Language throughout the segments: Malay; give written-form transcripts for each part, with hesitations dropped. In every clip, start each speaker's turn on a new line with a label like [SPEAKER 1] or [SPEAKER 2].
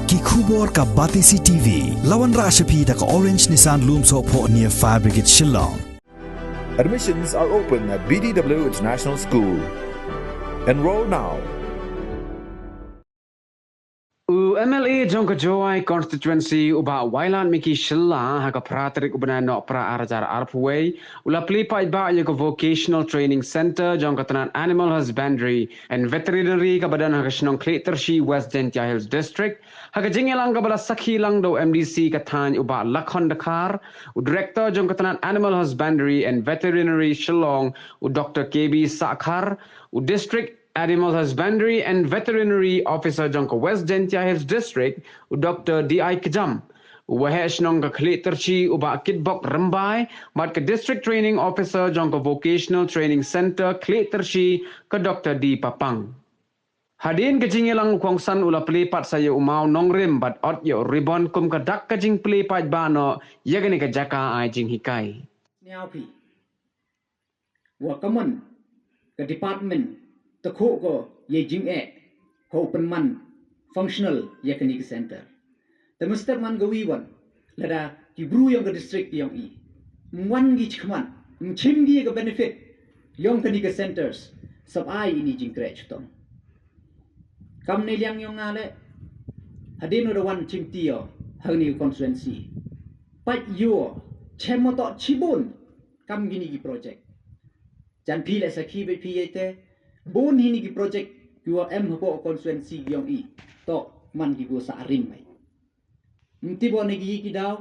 [SPEAKER 1] Ki khubor ka Batisi TV. Lawan Rashapi da ka Orange Nissan Lumso po near Fire Brigade Shillong.
[SPEAKER 2] Admissions are open at BDW International School. Enroll now.
[SPEAKER 3] MLA jongka Joai constituency uba Wailan Miki Shilla haka pratrik ubana no pra arajar arpway ula plipa iba yako vocational training center jongka tanan animal husbandry and veterinary kabadan haka shnong Kletershi West Gentia Hills district haka jingelang kabala sakhi lang do MDC katan uba Lakhon Dakar u director jongka tanan animal husbandry and veterinary Shillong u Dr. KB Sakhar u district Animal Husbandry and Veterinary Officer Jongka West Gentia Hills District, Dr. D.I. Kajam. Wahesh nongka Kleterchi uba Kidbok Rambai, but ka District Training Officer Jongka Vocational Training Center Kleterchi ka Dr. D. Papang. Hadin kajingilang kongsan ula pelipat saya umau nongrim bat ot yo ribon kum kadak kajing pelipat bano yagani ka jaka ai jing hikai.
[SPEAKER 4] Niaupi. Wakaman ka department the ko ye jing open man functional yakani center the mister man gawiwan lada kibru yang ke district yang I wan gi chman chim gi ke benefit yang kani ke centers sab ai ini jing crech tom kam ne liang yang ngale hadin ro wan chim tio hangni constituency pat yo chemoto chibun kam gini gi project jan pile sakhi be piete bon hini ki project your hapo constituency yang I to man ki go sa rim mai mti bon gi ki daw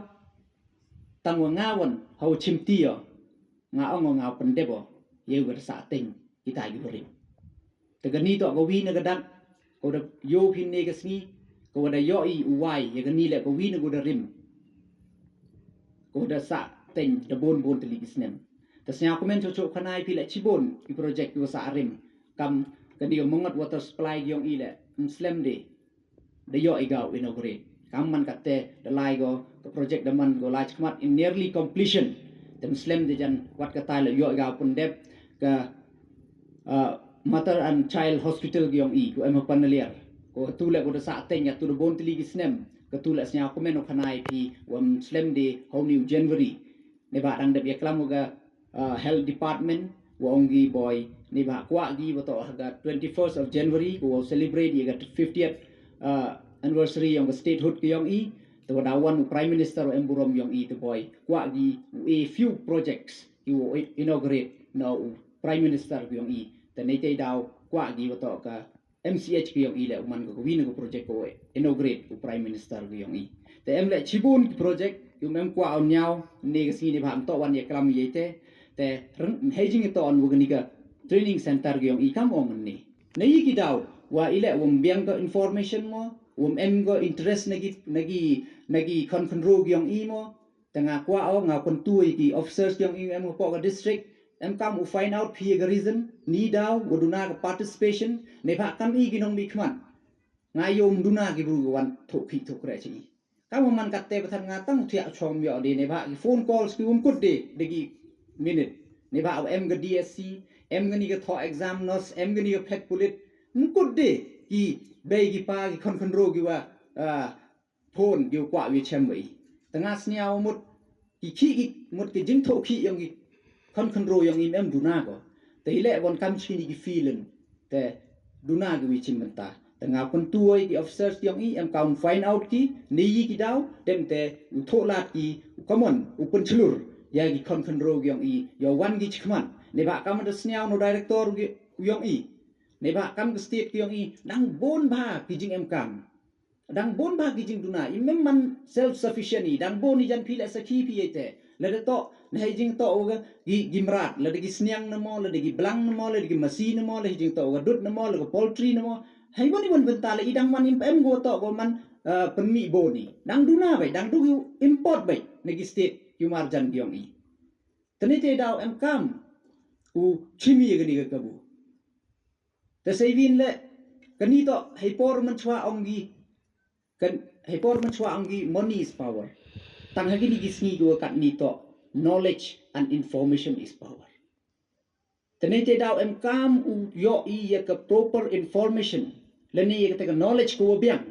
[SPEAKER 4] tangwa ngawan hau chimtio nga ong nga pendebo ye wer sa ting kita gi rim tegani to go wi na gadak ko da yo phin ne gasni ko da yo I uwai ye gani le ko wi na go da rim ko da sa ting da bon teli gisnem tasnya komen cho khanai pi le chibon ki project go sa rim kam kadi mongot water supply yang ile muslim de yo igau inaugurate kam man katte the lai go the project the man go lai khmat in nearly completion the muslim de jan wat kata le yo igau pun dep ka mother and child hospital yang I ko em panelier ko tu le ko sa teng ya tu bon tili gisnem ko tu le snya ko men khanai pi wam muslim de how new January ne ba dang de ya klam ga health department wongi boy ni ba kwa gi boto ga 21st of January ko celebrate ye ga 50th anniversary of statehood ki yong I to da one prime minister emburom yong I to boy kwa gi a few projects you inaugurate now prime minister ki yong I te nei te daw kwa gi boto ka MCH ki yong I le man ko win ko project ko inaugurate ko prime minister ki yong I te em le chibun project yu mem kwa on nyao ne ga si ni bham to wan ye klam ye te hejing to on wugni ka training center gyong ikam ong ni nei ki daw wa ile biang ko information mo em go interest nagi konfenro gyong I mo tanga kwa o nga kon tu ki officers gyong I em ko ka district em kam find out phi ga reason ni daw wuduna ka participation ne pha kam I ginong mi khman nga yom duna ki bu wan thokhi thokre chi kam man katte pathan nga tang thia chom yo de ne pha phone calls ki kut de gi minute ne ba em ga DSC em ga ni ga tho exam nos em ga ni ga phet pulit kut de ki be gi pa gi kon ro gi wa phone gi kwa wi chem wi tanga sniao mut ki mut ki jing tho ki yang gi kon ro yang em duna ko te ile bon kam chi ni gi feeling te duna gi wi chim ta tanga kon tuoi ki officers yang I em kaun find out ki ni ki daw dem te tho lat ki common upun chlur ya gi kon ro gyong I yo wan gi chman ne ba kam da sniao no director gyong I ne ba kam ke state gyong I dang bon ba ki jing em kam dang bon ba ki jing duna I mem man self sufficient I dang bon I jan pile sakhi pi ete le de to ne jing to ga gi mrat le de gi sniang na mo le de gi blang na mo le de gi machine na mo le jing to ga dut na mo le poultry na mo hai boni bon benta le I dang man em go to go man penmi boni dang duna bai dang du import bai ne gi state Yumar jan gyong I tani te daw em kam u chimi ga ni ga kabu te sevin le kani to hypor man chwa ongi kan hypor man chwa ongi money is power tang ha gi gisni go kat ni to knowledge and information is power tani te daw em kam u yo I ya ka proper information le ni ga te knowledge ko biang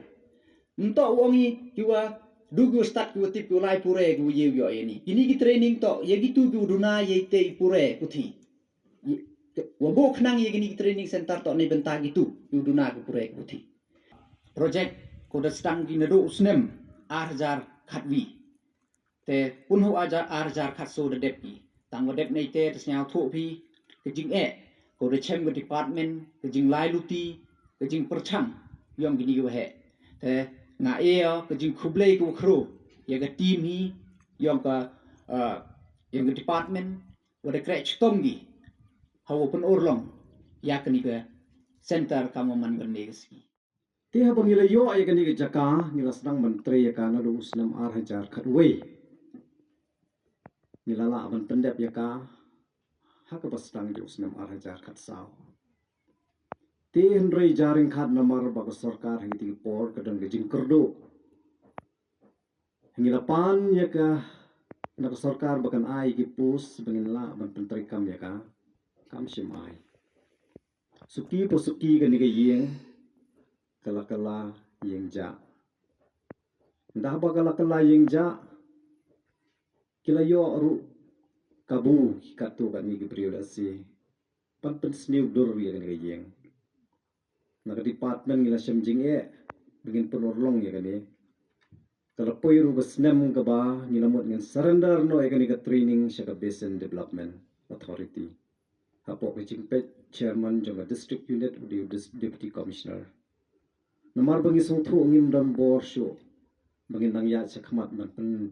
[SPEAKER 4] Untuk wangi kiwa dugu start kiwa tip kiwa lai pure kiwa yo ini. Ini ki training to ye gitu kiwa duna ye te pure kuthi. Wabok nang ye gini training center to ni bentag itu kiwa duna kiwa pure kuthi. Project ko da stang gi nado usnem 8000 khatwi. Te punhu aja 8000 khatso da depi. Tang dep nei te tsnyao thu pi ke jing ko da chem ko department ke jing lai luti ke jing perchang yom gini kiwa he. Te na ke jing khublei ko khro ye ga team hi yom ka yang department wada krech tomgi hawo pun orlong ya kani ke center kamaman bernegasi
[SPEAKER 5] Tiha bangila yo ay gani ke jaka nila sedang menteri ya kana lu usnam arhajar khatwei nila la ban pendep ya ka haka bastang di usnam arhajar khatsau ti hendrei jaring khat namar ba sarkar hangi ti por kadang ke jing kerdo hangi lapan ya ka na sarkar bakan ai ki pus bangin la ban penteri kam ya ka kam sim ai suki po suki gani ke yeng kala-kala yang ja. Dah ba kala-kala yang ja. Kila yo ru kabu katu kan ni priorasi. Pan sniu dur wi kan yang. Nak department ngila semjing begin penolong ya kan ni. Kalau poi ru besnem ke ba nilamut ngan surrender no kan ni ke training Shaka Basin Development Authority. Hapo ke jingpet chairman janga district unit di deputy commissioner. Namar bangi songthu ngim dan bor sho bangi nang ya chakmat man pen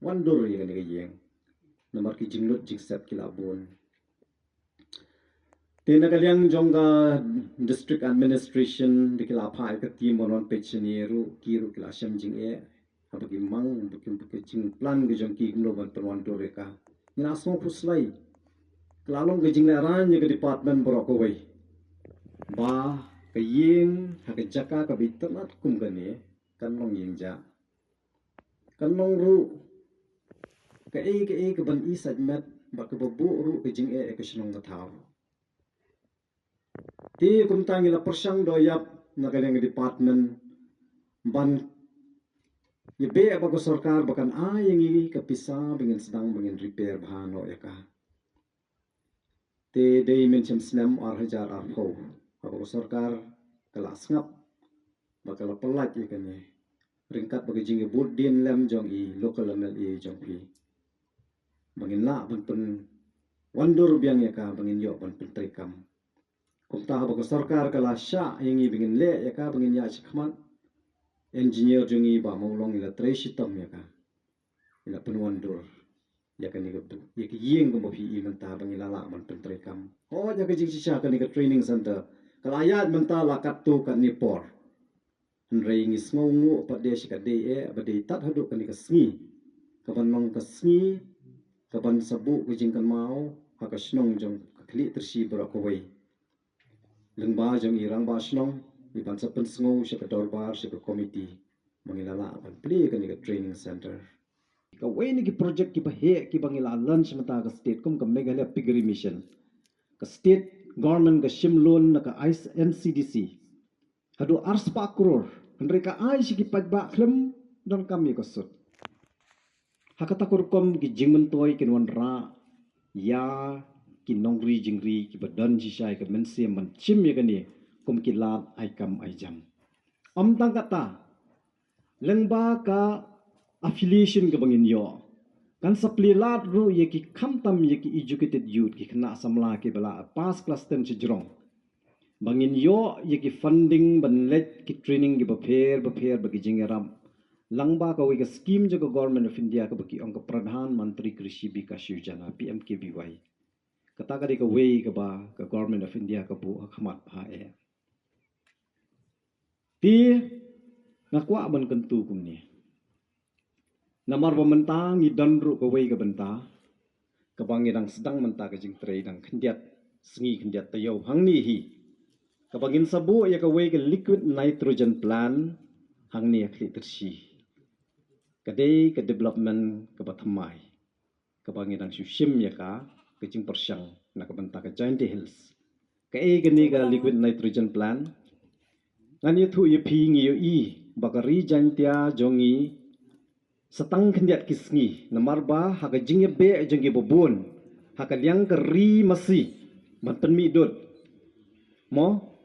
[SPEAKER 5] wandur ye ni yeng namar ki jinglut jiksep kilabun tena kalyang jongga district administration dikila phai ka team onon pechenieru kiru kila shamjing abagi mang bukim jing plan ge jong ki nglo ban wandur ka ina song puslai klalong ge jing ran ye department brokowai ba kayeng haka jaka ka bitanat kum gani kanong yengja kanong ru ka ke ban isad met ba ka babu ru ke jing ka shnong gathaw ti kum tangi la persang doyap na kanang department ban yebe ba ko sarkar bakan ayengi ka pisa bingin sedang bingin repair bahano ya ka te dei menchem snam arhajar arko Ako sarkar kelas ngap bakal pelat ya kan ni ringkat bagi jingge budin lem jong i local MLA jong pi bangin la pen wandur biang ya ka bangin yo pen trikam kum ta bagi sarkar kelas sya ingi bangin le ya ka bangin ya chakmat engineer jong i ba maulong ila tresitam ya ka ila pen wandur ya kan ni gabdu ya ki yeng ko pi i menta bangin la man pen trikam oh ya ka jing sya kan ni ka training center kalayat mentala katu kan nipor nrei ngis ngongu padesh ka de abade tat hadu kan ka sngi kaban long ka sngi kaban sabu kujing kan mau haka snong jong kli tersi berakowai lengba jong irang ba snong iban sapen sngo sya ka dorbar sya ka committee mangilala ban pli kan ka training center ka weni ki project ki bahe ki bangila lunch mata ka state kum ka meghalaya piggery mission ka state government ka shimlon na ka NCDC hadu arspa crore mereka ai sigi pajba klem dan kami kosut hakata kurkom ki jingmen toy kin wanra ya ki nongri jingri ki badan jisai ka mense man chim ye kani kum ki lab ai kam ai jam am tang kata lengba ka affiliation ka bangin yo kan saplilat ru ye ki khamtam ye ki educated youth ki khna samla ki bala pass class 10 chijrong bangin yo ye ki funding banlet ki training ki bapher bagi jingaram langba ka wi ka scheme jo government of India ka baki ong ka pradhan mantri krishi vikas yojana PMKVY kata ka ka way ka ba ka government of India ka bu khmat ha ti ngakwa ban kentu kumni Namar pementang idan ru ke wei ke benta kebangi dang sedang menta ke jing trei dang kendiat sengi kendiat tayau hang ni hi kebangin sabu ya ke wei ke liquid nitrogen plant hang ni akli tersi kadai ke development ke bathamai kebangi dang sushim ya ka ke jing persyang na ke benta ke Giant Hills ke geni ke liquid nitrogen plant ngani thu ye phi ngi yo i bakari jantia jongi setang kendiat kisngi namar ba haka jingye be jongi bobon haka liang keri masi ban penmi dot mo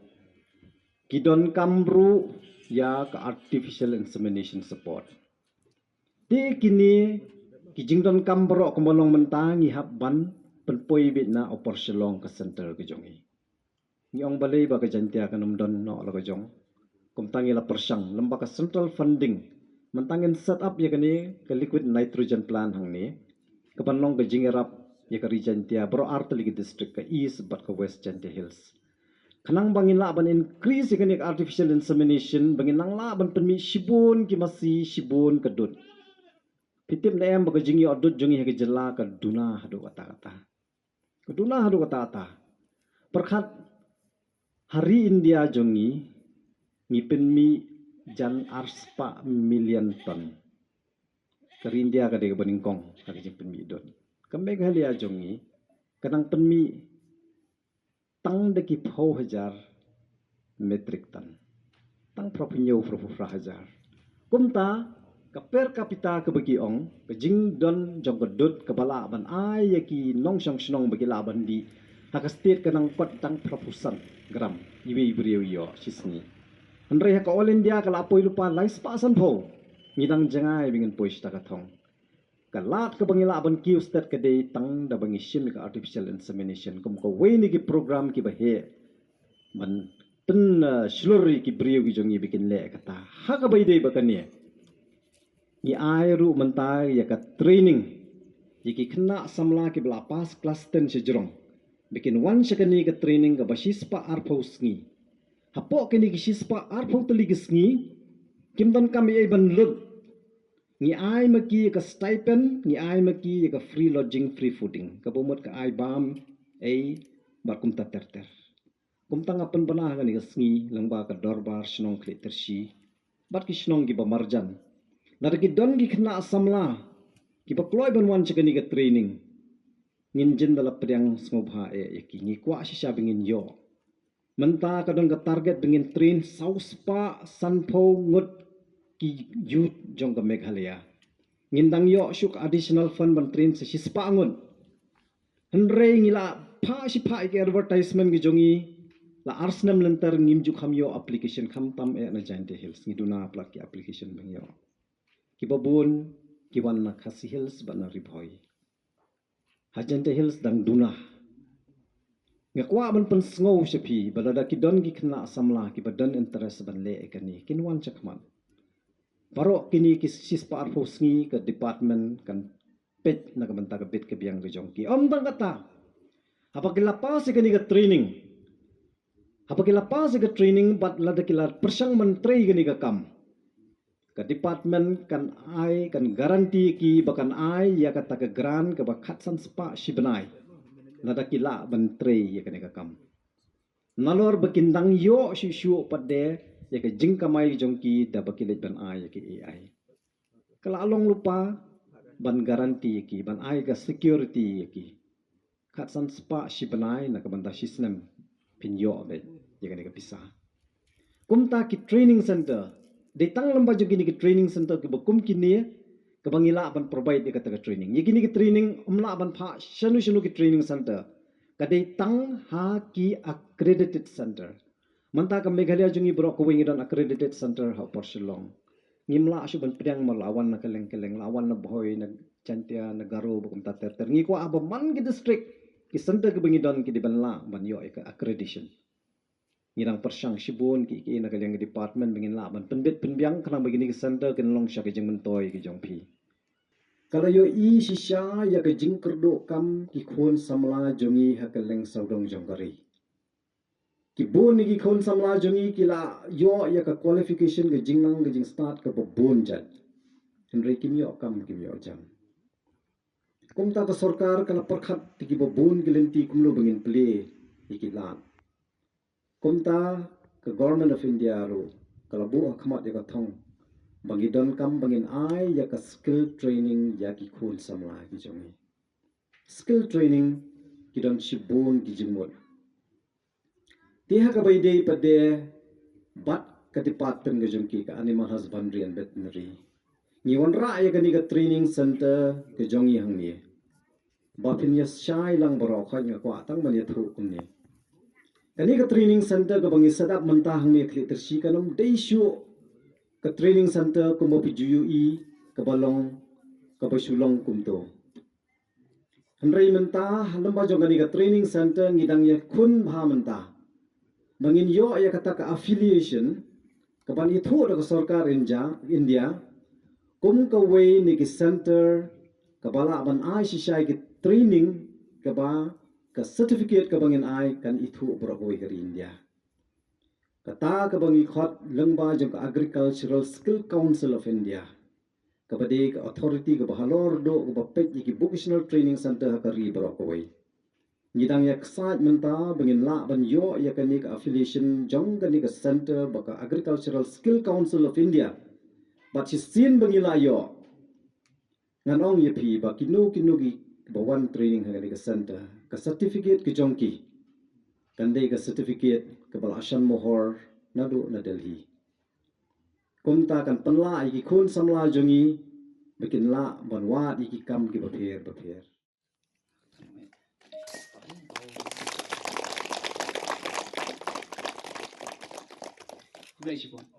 [SPEAKER 5] kidon kamru ya ka artificial insemination support ti kini kijingdon kambro komolong mentangi habban penpoi bitna opersyalong ke center ke jongi ni ong balai ba ka jantia kanum don no la ka jong kumtangi la persang lembaga central funding mentangin set up ya kani ke liquid nitrogen plant hang ni ke banlong ke jingerap ya ke rijantia bro arteli district ke east bat ke west jantia hills kanang bangin la ban increase ya kani artificial insemination bangin nang la ban penmi shibun ki masi shibun kedut pitip na em ba ke jingi odut jongi ke jela ke duna hadu kata-kata ke duna hadu kata-kata perkhat hari India jongi ngipin mi jan arspa million ton kari India ka de baningkong kari jipin mi don kambe gali ajongi kanang penmi tang de ki 4000 metric ton tang propinyo frufra hajar kumta ka per capita ke bagi ong ke jing don jong kedut ke bala ban ai yaki nong shong shnong bagi laban di haka state kanang kot tang propusan gram iwi brio yo sisni Andrei ka all India ka lapoi lupa lai spasan po ngidang jangai bingin pois ta kathong ka lat ka bangila ban kiu stat ka dei tang da bangi shim ka artificial insemination kum ko we ni ki program ki bahe man pen shlori ki brio ki jongi bikin le kata ha ka bai dei bakani ni ai ru mentai ya ka training yiki kena samla ki bla pas class 10 sejrong bikin wan sekani ka training ka basis pa arpos ngi Hapo kini kisispa arpong teligis ngi kimdan kami ay banlud ngi ay maki ka stipend ngi ay maki ka free lodging free fooding kabumot ka ay bam ay barkum taterter kumta nga panbanahan ni kasngi langba ka dorbar shnong klitershi bat ki shnong gi bamarjan narki don gi khna asamla ki bakloy banwan chakani ka training nginjin dala pryang smobha e yaki ngi kwa shisha bingin yo Menta kadang ke target dengan train sauspa sanpo ngut ki youth jong ke Meghalaya. Ngindang yo syuk additional fund ban train se sispa angun. Henrei ngila pa si pa ke advertisement ki jongi la arsnam lentar ngimju kham yo application kham tam e na Jante Hills ngiduna plak ki application bang yo. Ki babun ki wan na Khasi Hills ban na ribhoi. Ha Jante Hills dang duna ngakwa ban pen sngow sepi balada ki don ki khna samla ki badan interest ban le ekani kinwan chakman paro kini ki sispa arfosngi ke department kan pet na kamanta ka bit ke biang ke jongki dang kata apa kilapa se kani ka training bat lada kilat persang menteri kani ka kam ka department kan ai kan garanti ki bakan ai ya kata ke gran ke bakat san spa sibenai nada kila bantrai ya kene kakam nalor bekindang yo shu pade ya ke jingkamai jongki da bakilet ban ai ya ke ai kala along lupa ban garanti ki ban ai ga security ki khatsan spa shibanai na ka banda shisnem pinyo be ya kene ka pisah kumta ki training center de tang lamba jogi ni ki training center ki bokum kini kabangila ban provide di kata training yegini ki training umla ban pha shanu ki training center kadai tang ha ki accredited center manta ka Meghalaya jungi bro ko wingi don accredited center ha porsilong ngimla asu ban pedang malawan na keleng lawan na boy na chantia na garo bukum ta ter ngi ko aba man ki district ki center ki bingi don ki di banla ban yo ka accreditation ngirang persang sibun ki na kaleng department bingin la ban penbit penbiang kanang begini ki center kin long sya ki jeng mentoy ki jongpi kalau yo i shisha ya ke jing kerdo kam ki khon samla jongi ha keleng saudong jongkari ki bon ni ki khon samla jongi kila yo ya ka qualification ke jingnang ke jing start ke bon jat henry kimyo kam kimyo jam kumta ta sarkar kana perkhat ti ki bon ki lenti kumlo bangin play ikilan kumta ke government of India ro kala bu akhmat ya ka thong bagi don kam bangin ai ya ka skill training ya ki khun samla ki jongi skill training ki don shibun ki jimot ti ha ka bai dei pade bat ke department ke jongki ke animal husbandry and veterinary. Ni wan ra ya ke training center ke jongi hang ni. Ba pin ya shai lang baro kha nga kwa tang man ya thu kun ni. Kani ke training center ke bangi sedap mentah hang ni kli tersi kanum dei shu ke training center ko mo pi GUE ke balong ke basulong kumto. Henry mentah lamba jongani ke training center ngidang ya kun bha mentah. Bangin yo ya kata ke affiliation kapan itu ada ke sarkar India kum ke way ni ke center ke bala ban ai sisai ke training ke ba ke certificate ke bangin ai kan itu beroi ke India. Kata ke bangi khot lengba jong ke Agricultural Skill Council of India. Kepada ke authority ke bahalor do ke bapet ki vocational training center ke ri beroi. Ngidang ya kesat menta bangin la ban yo ya kan ni ke affiliation jong kan ni ke center baka Agricultural Skill Council of India. But si sin bangin la yo. Ngan ong ye pi ba kinu ki bawan training kan ni ke center ke certificate ke jongki. Kan dei ke certificate ke bal Ashan Mohor nadu na Delhi. Kumta kan penla iki kun samla jongi bikin la banwat iki kam ki bapher.
[SPEAKER 4] Gracias.